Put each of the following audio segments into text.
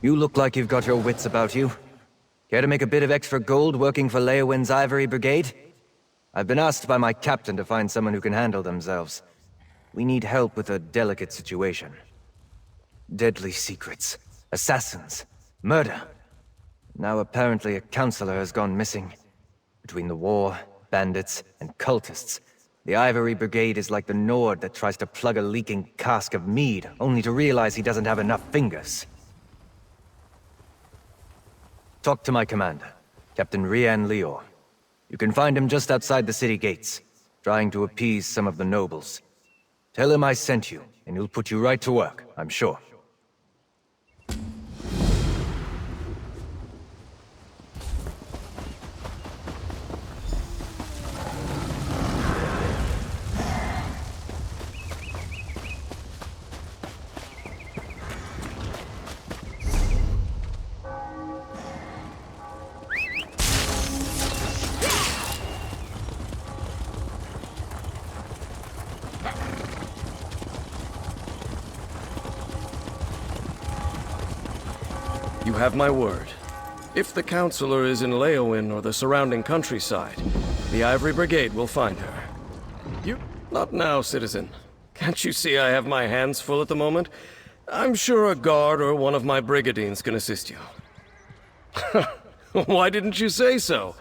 You look like you've got your wits about you. Care to make a bit of extra gold working for Leowin's Ivory Brigade? I've been asked by my captain to find someone who can handle themselves. We need help with a delicate situation. Deadly secrets, assassins, murder. Now apparently a counselor has gone missing. Between the war, bandits, and cultists, the Ivory Brigade is like the Nord that tries to plug a leaking cask of mead, only to realize he doesn't have enough fingers. Talk to my commander, Captain Rian Lior. You can find him just outside the city gates, trying to appease some of the nobles. Tell him I sent you, and he'll put you right to work, I'm sure. You have my word. If the counselor is in Leowin or the surrounding countryside, the Ivory Brigade will find her. You... Not now, citizen. Can't you see I have my hands full at the moment? I'm sure a guard or one of my brigadines can assist you. Why didn't you say so?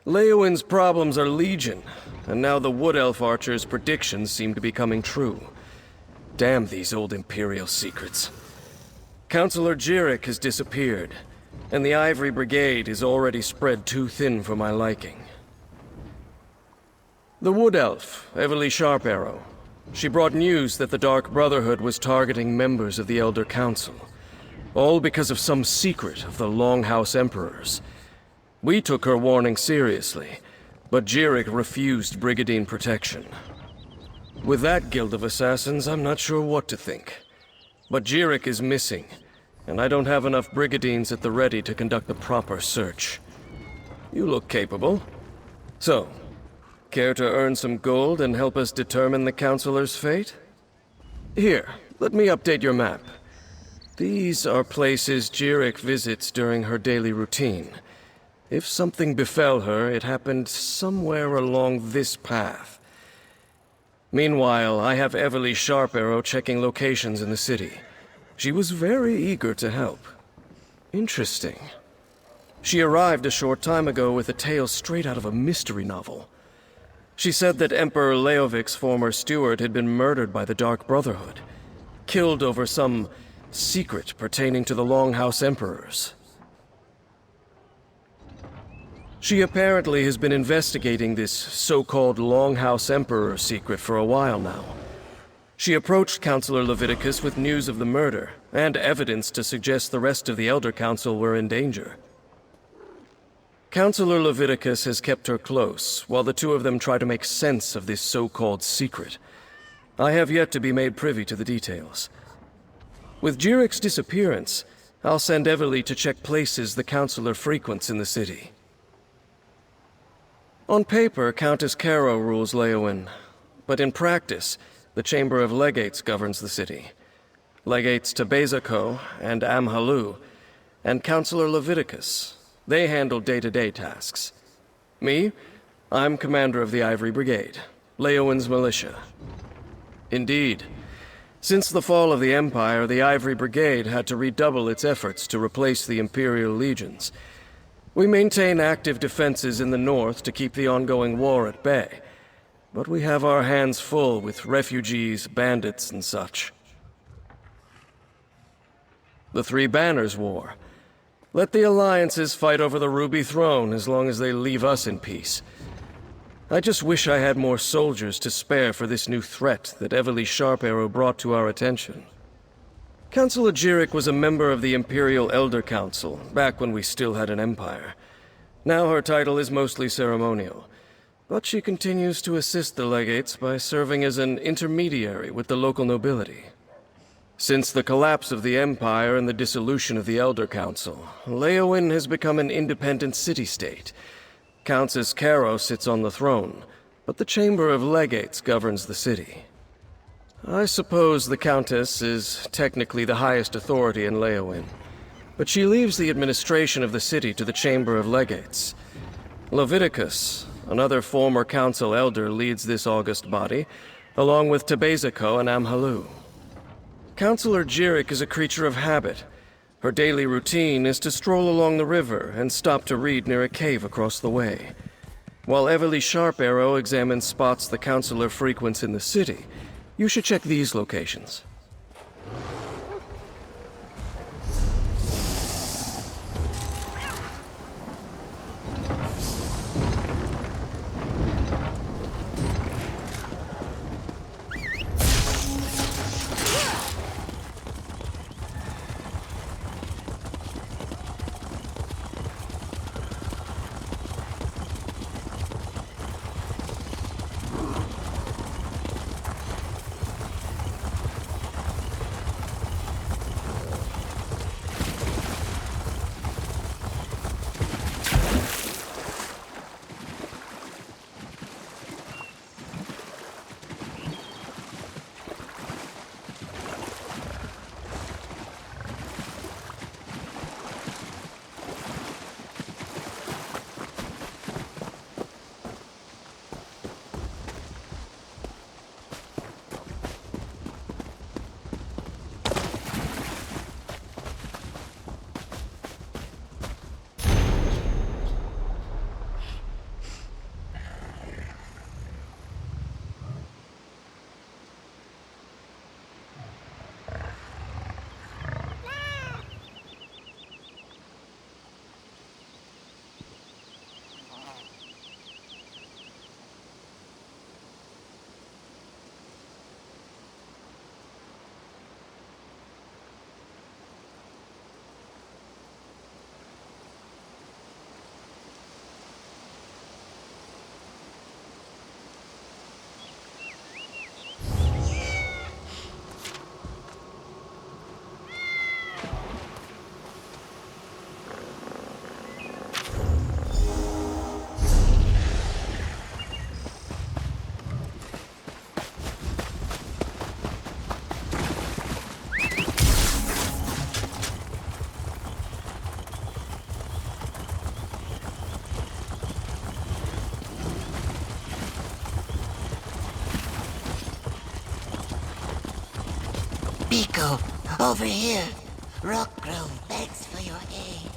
Leowin's problems are legion, and now the Wood Elf Archer's predictions seem to be coming true. Damn these old Imperial secrets. Counselor Jirik has disappeared, and the Ivory Brigade is already spread too thin for my liking. The Wood Elf, Everly Sharparrow, she brought news that the Dark Brotherhood was targeting members of the Elder Council, all because of some secret of the Longhouse Emperors. We took her warning seriously, but Jirik refused Brigadine protection. With that guild of assassins, I'm not sure what to think. But Jirik is missing, and I don't have enough brigadines at the ready to conduct the proper search. You look capable. So, care to earn some gold and help us determine the Counselor's fate? Here, let me update your map. These are places Jirik visits during her daily routine. If something befell her, it happened somewhere along this path. Meanwhile, I have Everly Sharparrow checking locations in the city. She was very eager to help. Interesting. She arrived a short time ago with a tale straight out of a mystery novel. She said that Emperor Leovic's former steward had been murdered by the Dark Brotherhood, killed over some secret pertaining to the Longhouse Emperors. She apparently has been investigating this so-called Longhouse Emperor secret for a while now. She approached Counselor Leviticus with news of the murder, and evidence to suggest the rest of the Elder Council were in danger. Counselor Leviticus has kept her close, while the two of them try to make sense of this so-called secret. I have yet to be made privy to the details. With Jirik's disappearance, I'll send Everly to check places the Counselor frequents in the city. On paper, Countess Caro rules Leowin, but in practice, the Chamber of Legates governs the city. Legates Tebezako and Amhalu, and Counselor Leviticus. They handle day-to-day tasks. Me? I'm commander of the Ivory Brigade, Leowin's militia. Indeed. Since the fall of the Empire, the Ivory Brigade had to redouble its efforts to replace the Imperial legions. We maintain active defenses in the north to keep the ongoing war at bay, but we have our hands full with refugees, bandits, and such. The Three Banners War. Let the alliances fight over the Ruby Throne as long as they leave us in peace. I just wish I had more soldiers to spare for this new threat that Everly Sharparrow brought to our attention. Counselor Jirik was a member of the Imperial Elder Council, back when we still had an empire. Now her title is mostly ceremonial, but she continues to assist the legates by serving as an intermediary with the local nobility. Since the collapse of the Empire and the dissolution of the Elder Council, Leowin has become an independent city-state. Countess Caro sits on the throne, but the Chamber of Legates governs the city. I suppose the Countess is technically the highest authority in Leowin. but she leaves the administration of the city to the Chamber of Legates. Leviticus, another former council elder, leads this august body, along with Tebeziko and Amhalu. Councilor Jirik is a creature of habit. Her daily routine is to stroll along the river and stop to read near a cave across the way. While Everly Sharp Arrow examines spots the councilor frequents in the city, you should check these locations. Biko, over here. Rockgrove begs for your aid.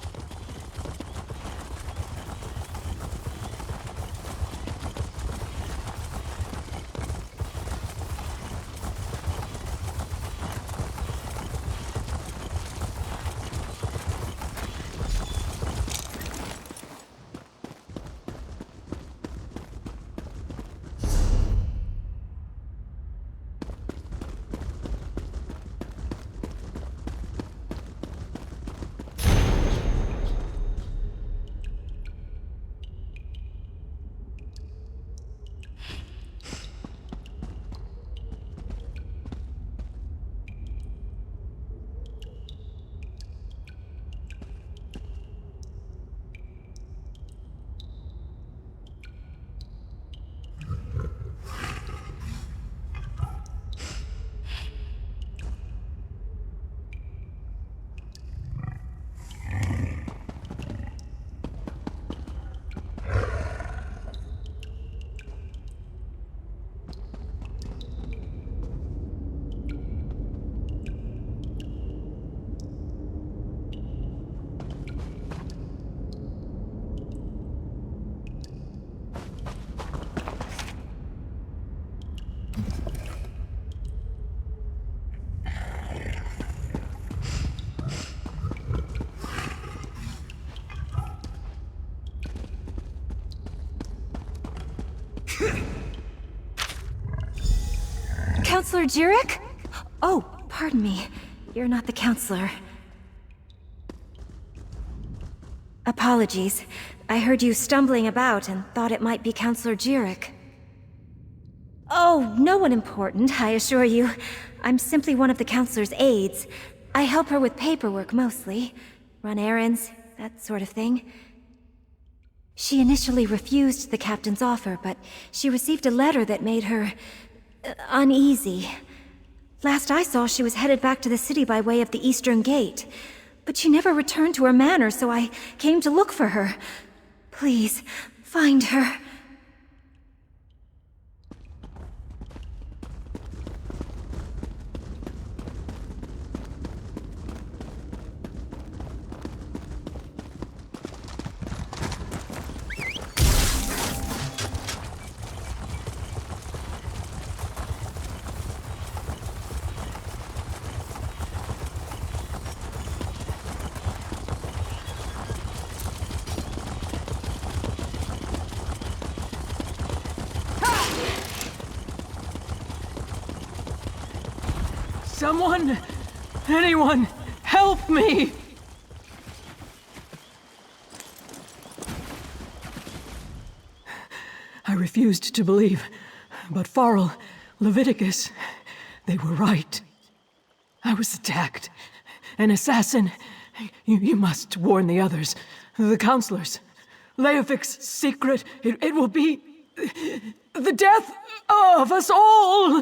Counselor Jirik? Oh, pardon me. You're not the counselor. Apologies. I heard you stumbling about and thought it might be Counselor Jirik. Oh, no one important, I assure you. I'm simply one of the counselor's aides. I help her with paperwork mostly. Run errands, that sort of thing. She initially refused the captain's offer, but she received a letter that made her uneasy. Last I saw, she was headed back to the city by way of the Eastern Gate. but she never returned to her manor, so I came to look for her. Please, find her. Someone! Anyone! Help me! I refused to believe, but Farrell, Leviticus, they were right. I was attacked. An assassin. You must warn the others, the counselors. Leofic's secret, it will be the death of us all!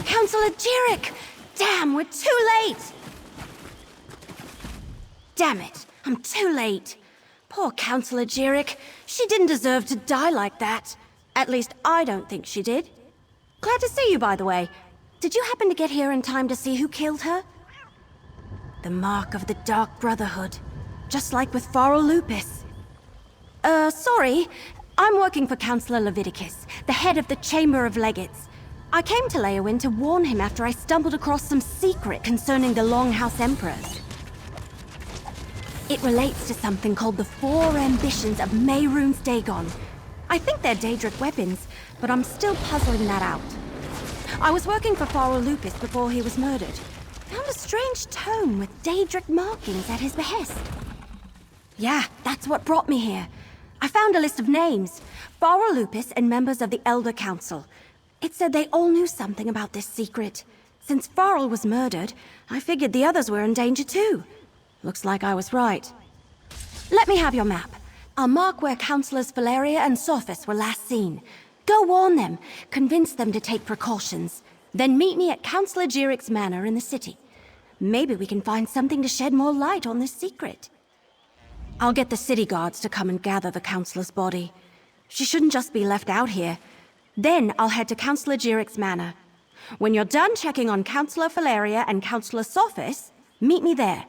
Counselor Jerick! Damn, we're too late! Damn it, I'm too late. Poor Counselor Jerick. She didn't deserve to die like that. At least I don't think she did. Glad to see you, by the way. Did you happen to get here in time to see who killed her? The mark of the Dark Brotherhood. Just like with Farrell Lupus. Sorry. I'm working for Counselor Leviticus, the head of the Chamber of Legates. I came to Leowyn to warn him after I stumbled across some secret concerning the Longhouse Emperors. It relates to something called the Four Ambitions of Mehrunes Dagon. I think they're Daedric weapons, but I'm still puzzling that out. I was working for Farrell Lupus before he was murdered. Found a strange tome with Daedric markings at his behest. Yeah, that's what brought me here. I found a list of names. Farrell Lupus and members of the Elder Council. It said they all knew something about this secret. Since Farrell was murdered, I figured the others were in danger too. Looks like I was right. Let me have your map. I'll mark where Councillors Valeria and Sophis were last seen. Go warn them, convince them to take precautions. Then meet me at Councillor Jerick's manor in the city. Maybe we can find something to shed more light on this secret. I'll get the city guards to come and gather the Councillor's body. She shouldn't just be left out here. Then I'll head to Councillor Jerick's manor. When you're done checking on Councillor Valeria and Councillor Sophis, meet me there.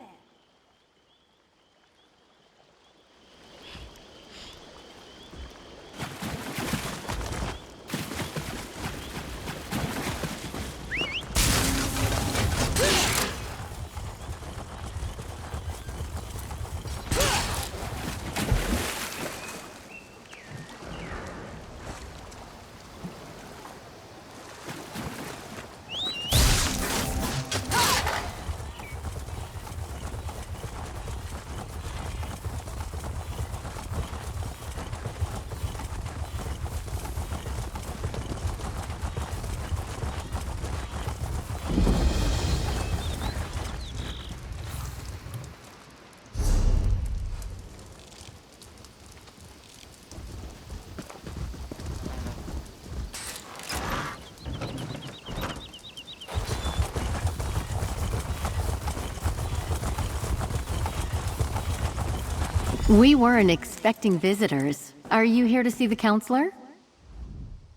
We weren't expecting visitors. Are you here to see the counselor?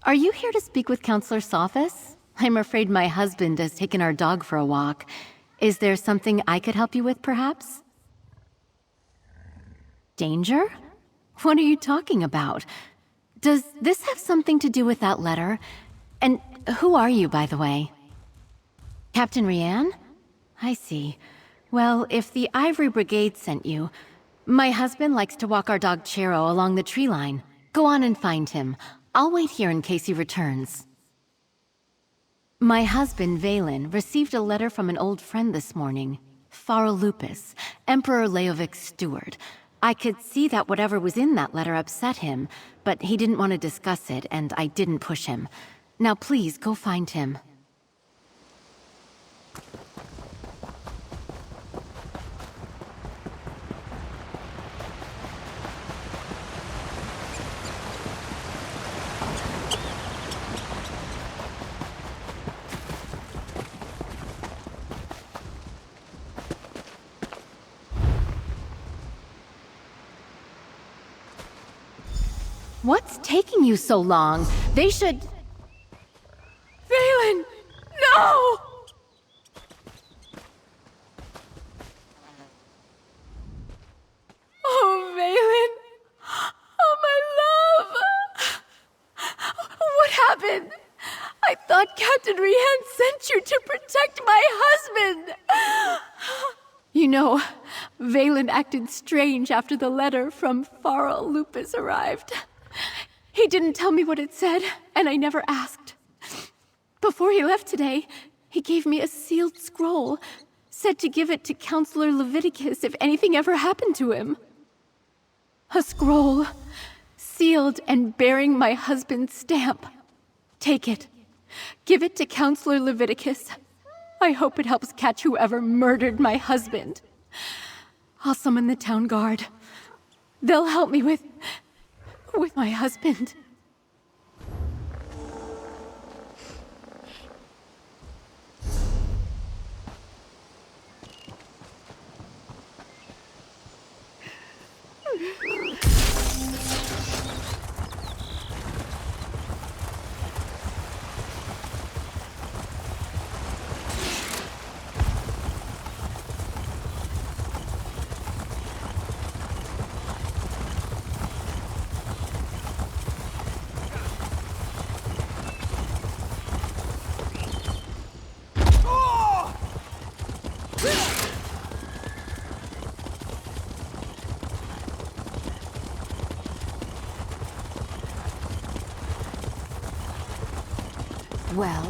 Are you here to speak with Counselor Sophis? I'm afraid my husband has taken our dog for a walk. Is there something I could help you with, perhaps? Danger? What are you talking about? Does this have something to do with that letter? And who are you, by the way? Captain Rianne? I see. Well, if the Ivory Brigade sent you, my husband likes to walk our dog Chero along the tree line. Go on and find him. I'll wait here in case he returns. My husband, Valen, received a letter from an old friend this morning. Farrell Lupus, Emperor Leovic's steward. I could see that whatever was in that letter upset him, but he didn't want to discuss it, and I didn't push him. Now please, go find him. What's taking you so long? They should... Valen! No! Oh, Valen! Oh, my love! What happened? I thought Captain Rian sent you to protect my husband! You know, Valen acted strange after the letter from Farrell Lupus arrived. He didn't tell me what it said, and I never asked. Before he left today, he gave me a sealed scroll, said to give it to Counselor Leviticus if anything ever happened to him. A scroll, sealed and bearing my husband's stamp. Take it. Give it to Counselor Leviticus. I hope it helps catch whoever murdered my husband. I'll summon the town guard. They'll help me with my husband. Well?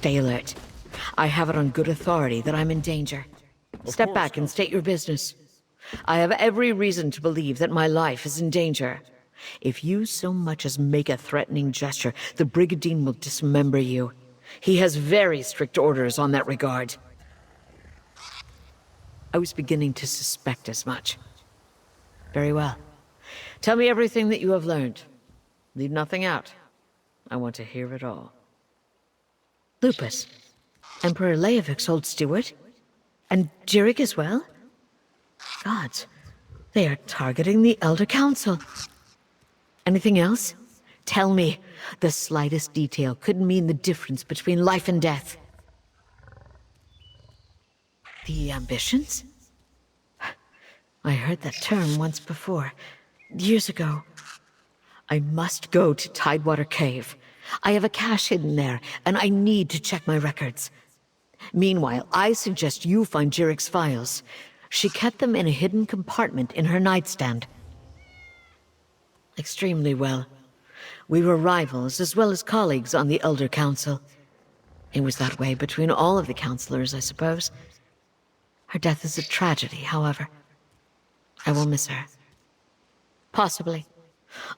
Stay alert. I have it on good authority that I'm in danger. Step back and state your business. I have every reason to believe that my life is in danger. If you so much as make a threatening gesture, the Brigandine will dismember you. He has very strict orders on that regard. I was beginning to suspect as much. Very well. Tell me everything that you have learned. Leave nothing out. I want to hear it all. Lupus. Emperor Leovik's old steward? And Jirik as well? Gods, they are targeting the Elder Council. Anything else? Tell me. The slightest detail could mean the difference between life and death. The ambitions? I heard that term once before. Years ago. I must go to Tidewater Cave. I have a cache hidden there, and I need to check my records. Meanwhile, I suggest you find Jirik's files. She kept them in a hidden compartment in her nightstand. Extremely well. We were rivals as well as colleagues on the Elder Council. It was that way between all of the counselors, I suppose. Her death is a tragedy, however. I will miss her. Possibly.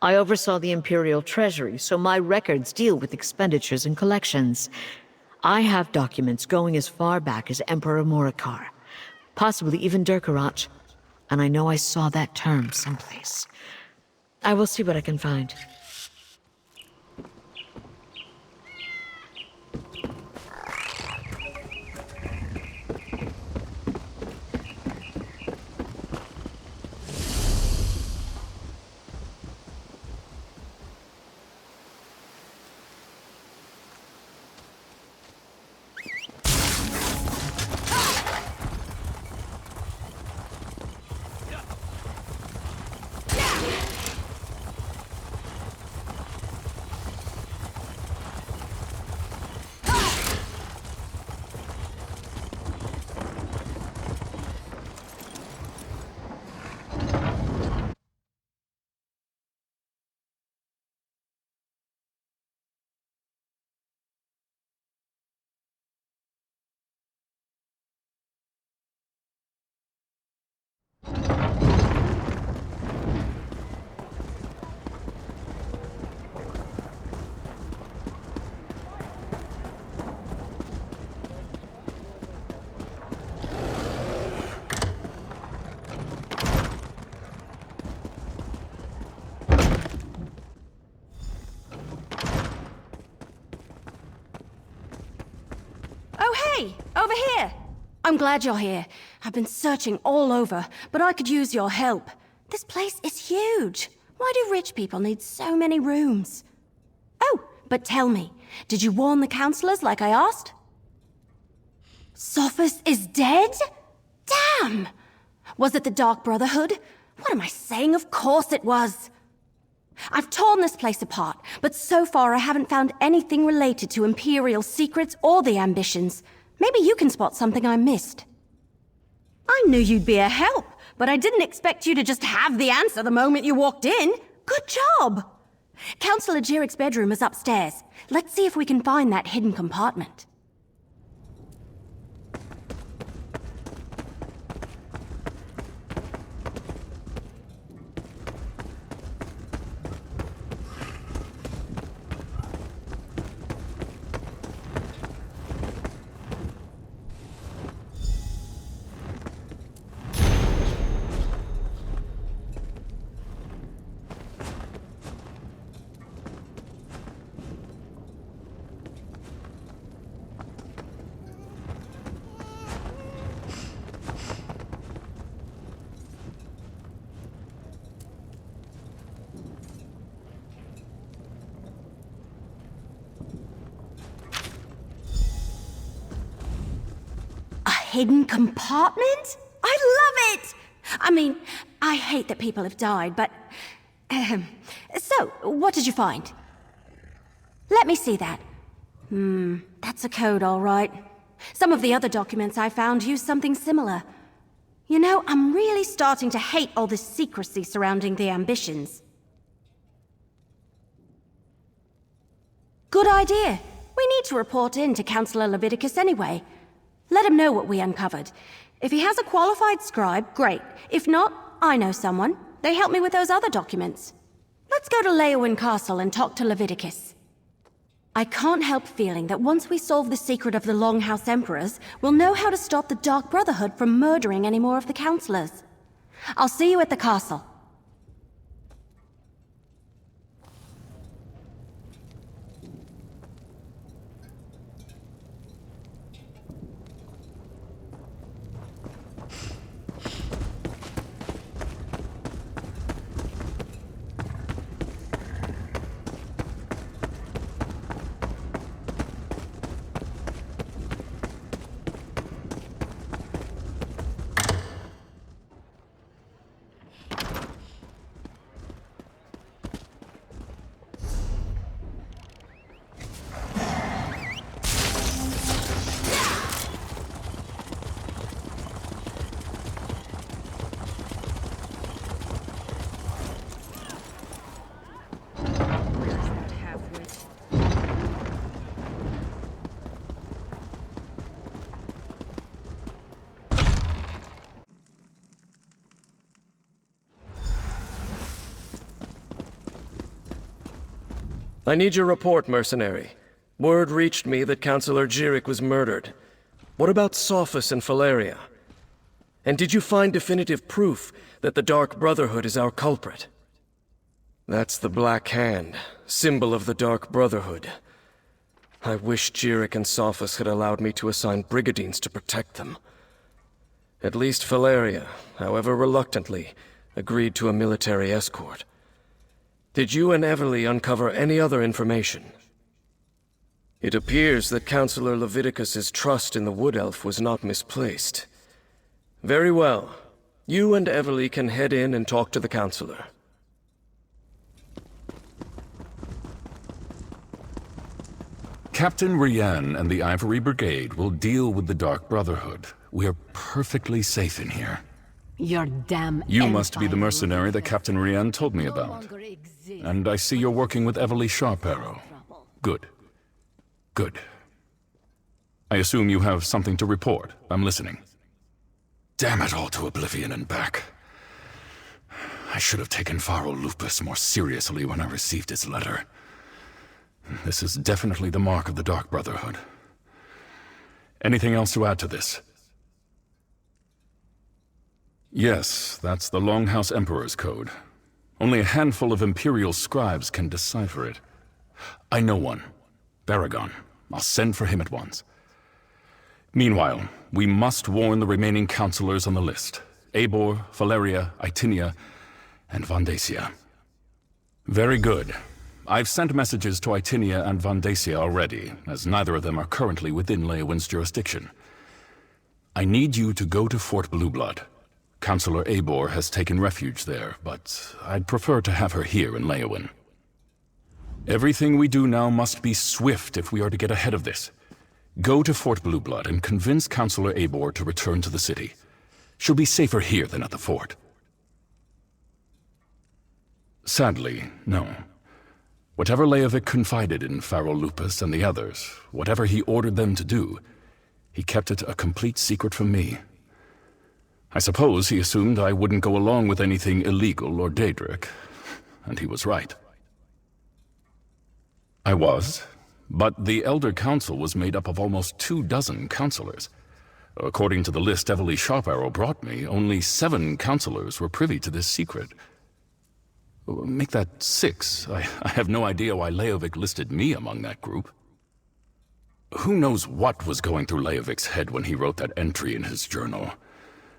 I oversaw the Imperial Treasury, so my records deal with expenditures and collections. I have documents going as far back as Emperor Morikar, possibly even Durkarach, and I know I saw that term someplace. I will see what I can find. Over here! I'm glad you're here. I've been searching all over, but I could use your help. This place is huge. Why do rich people need so many rooms? Oh, but tell me, did you warn the counselors like I asked? Sophus is dead? Damn! Was it the Dark Brotherhood? What am I saying? Of course it was. I've torn this place apart, but so far I haven't found anything related to Imperial secrets or the ambitions. Maybe you can spot something I missed. I knew you'd be a help, but I didn't expect you to just have the answer the moment you walked in. Good job! Counselor Jirik's bedroom is upstairs. Let's see if we can find that hidden compartment. Hidden compartment? I love it! I mean, I hate that people have died, but... So, what did you find? Let me see that. That's a code, all right. Some of the other documents I found use something similar. You know, I'm really starting to hate all this secrecy surrounding the ambitions. Good idea. We need to report in to Counselor Leviticus anyway. Let him know what we uncovered. If he has a qualified scribe, great. If not, I know someone. They helped me with those other documents. Let's go to Leowyn Castle and talk to Leviticus. I can't help feeling that once we solve the secret of the Longhouse Emperors, we'll know how to stop the Dark Brotherhood from murdering any more of the counselors. I'll see you at the castle. I need your report, mercenary. Word reached me that Counselor Jirik was murdered. What about Sophus and Valeria? And did you find definitive proof that the Dark Brotherhood is our culprit? That's the Black Hand, symbol of the Dark Brotherhood. I wish Jirik and Sophus had allowed me to assign brigadines to protect them. At least Valeria, however reluctantly, agreed to a military escort. Did you and Everly uncover any other information? It appears that Counselor Leviticus's trust in the Wood Elf was not misplaced. Very well. You and Everly can head in and talk to the Counselor. Captain Rian and the Ivory Brigade will deal with the Dark Brotherhood. We are perfectly safe in here. Your damn You must be the empire mercenary that Captain Rian told me no about. longer exists. And I see you're working with Everly Sharparrow. Good. Good. I assume you have something to report. I'm listening. Damn it all to oblivion and back. I should have taken Pharo Lupus more seriously when I received his letter. This is definitely the mark of the Dark Brotherhood. Anything else to add to this? Yes, that's the Longhouse Emperor's code. Only a handful of Imperial scribes can decipher it. I know one. Baragon. I'll send for him at once. Meanwhile, we must warn the remaining counselors on the list. Eibor, Valeria, Itinia, and Vandacia. Very good. I've sent messages to Itinia and Vandacia already, as neither of them are currently within Leowin's jurisdiction. I need you to go to Fort Blueblood. Counselor Eibor has taken refuge there, but I'd prefer to have her here in Leowin. Everything we do now must be swift if we are to get ahead of this. Go to Fort Blueblood and convince Counselor Eibor to return to the city. She'll be safer here than at the fort. Sadly, no. Whatever Leovic confided in Farrell Lupus and the others, whatever he ordered them to do, he kept it a complete secret from me. I suppose he assumed I wouldn't go along with anything illegal or Daedric, and he was right. I was, but the Elder Council was made up of almost 24 counselors. According to the list Everly Sharparrow brought me, only 7 counselors were privy to this secret. Make that 6. I have no idea why Leovic listed me among that group. Who knows what was going through Leovic's head when he wrote that entry in his journal?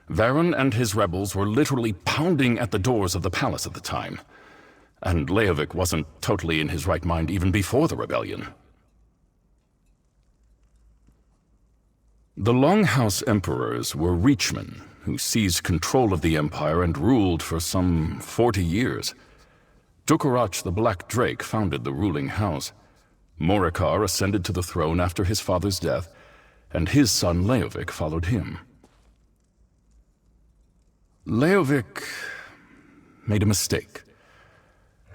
Varen and his rebels were literally pounding at the doors of the palace at the time. And Leovic wasn't totally in his right mind even before the rebellion. The Longhouse Emperors were Reachmen, who seized control of the Empire and ruled for some 40 years. Dukarach the Black Drake founded the ruling house. Morikar ascended to the throne after his father's death, and his son Leovic followed him. Leovic made a mistake.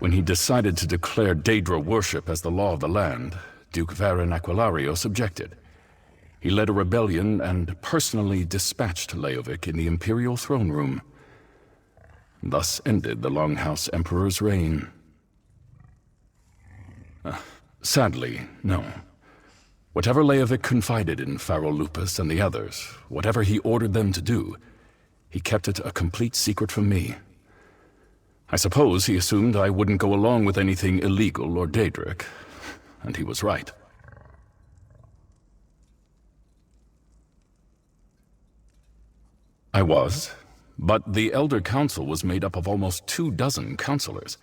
When he decided to declare Daedra worship as the law of the land, Duke Varen Aquilarios objected. He led a rebellion and personally dispatched Leovic in the Imperial throne room. Thus ended the Longhouse Emperor's reign. Sadly, no. Whatever Leovic confided in Farrell Lupus and the others, whatever he ordered them to do, he kept it a complete secret from me. I suppose he assumed I wouldn't go along with anything illegal or Daedric, and he was right. I was, but the Elder Council was made up of almost 24 counselors.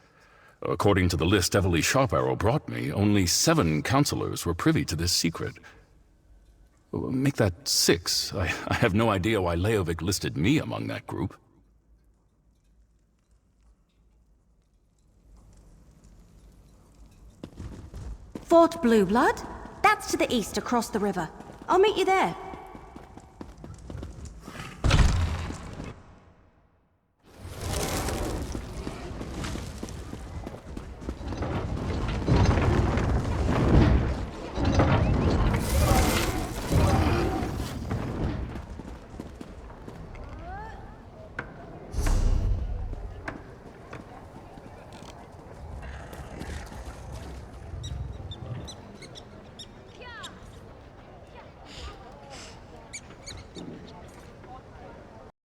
According to the list Everly Sharparrow brought me, only 7 counselors were privy to this secret. Make that 6. I have no idea why Leovic listed me among that group. Fort Blueblood? That's to the east across the river. I'll meet you there.